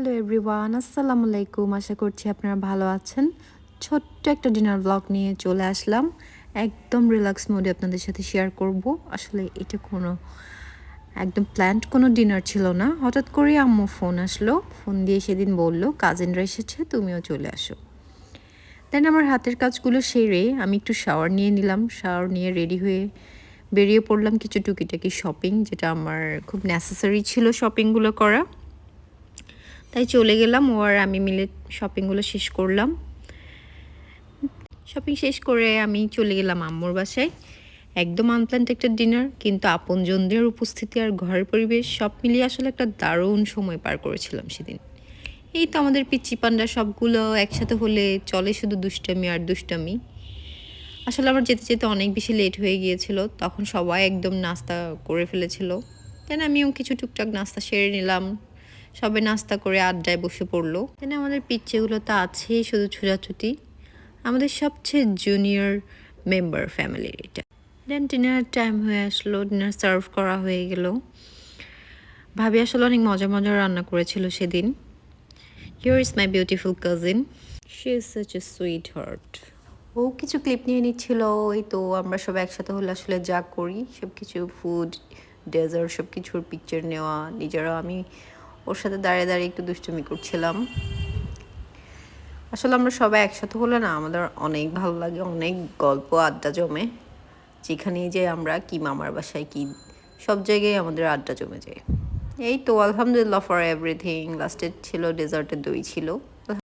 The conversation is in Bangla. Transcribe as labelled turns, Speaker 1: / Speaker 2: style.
Speaker 1: হ্যালো এভরিওয়ান, আসসালামু আলাইকুম। আশা করছি আপনারা ভালো আছেন। ছোট্ট একটা ডিনার ব্লগ নিয়ে চলে আসলাম। একদম রিল্যাক্স মোডে আপনাদের সাথে শেয়ার করব। আসলে এটা একদম প্ল্যান্ড কোনো ডিনার ছিল না। হঠাৎ করে আম্মু ফোন আসলো। ফোন দিয়ে সেদিন বলল কাজিনরা এসেছে, তুমিও চলে আসো। দেন আমার হাতের কাজগুলো সেরে আমি একটু শাওয়ার নিয়ে নিলাম। শাওয়ার নিয়ে রেডি হয়ে বেরিয়ে পড়লাম কিছু টুকিটাকি শপিং, যেটা আমার খুব নেসেসারি ছিল শপিংগুলো করা। তাই চলে গেলাম, ও আর আমি মিলে শপিংগুলো শেষ করলাম। শপিং শেষ করে আমি চলে গেলাম আম্মুর বাসায়। একদম আনপ্ল্যান্ড একটা ডিনার, কিন্তু আপনজনদের উপস্থিতি আর ঘরের পরিবেশ সব মিলিয়ে আসলে একটা দারুণ সময় পার করেছিলাম সেদিন। এই তো আমাদের পিচ্চি পান্ডা সবগুলো একসাথে হলে চলে শুধু দুষ্টামি আর দুষ্টামি। আসলে আমার যেতে যেতে অনেক বেশি লেট হয়ে গিয়েছিল, তখন সবাই একদম নাস্তা করে ফেলেছিল। দেন আমিও কিছু টুকটাক নাস্তা সেরে নিলাম। সবাই নাস্তা করে আড্ডায় বসে পড়লো। দেন আমাদের পিচ্চিগুলো তো আছেই শুধু ছোটাছুটি। আমাদের সবচেয়ে জুনিয়র মেম্বার ফ্যামিলির এটা। দেন ডিনার টাইম হয়ে আসলো, ডিনার সার্ভ করা হয়ে গেল। ভাবি আসলে অনেক মজা মজা রান্না করেছিল সেদিন। Here is my beautiful cousin, she is such a sweetheart. ও কিছু ক্লিপ নিয়ে নিচ্ছিল। ওই তো আমরা সব একসাথে হলে আসলে যা করি সব কিছু ফুড, ডেজার্ট সব কিছুর পিকচার নেওয়া। নিজেরাও আমি ওর সাথে দাঁড়িয়ে দাঁড়িয়ে একটু দুষ্টুমি করছিলাম। আসলে আমরা সবাই একসাথে হলে না আমাদের অনেক ভালো লাগে, অনেক গল্প আড্ডা জমে। যেখানেই যাই আমরা, কি মামার বাসায় কি সব জায়গায় আমাদের আড্ডা জমে যায়। এই তো আলহামদুলিল্লাহ ফর এভরিথিং। লাস্টে ছিল ডেজার্টের দই ছিল।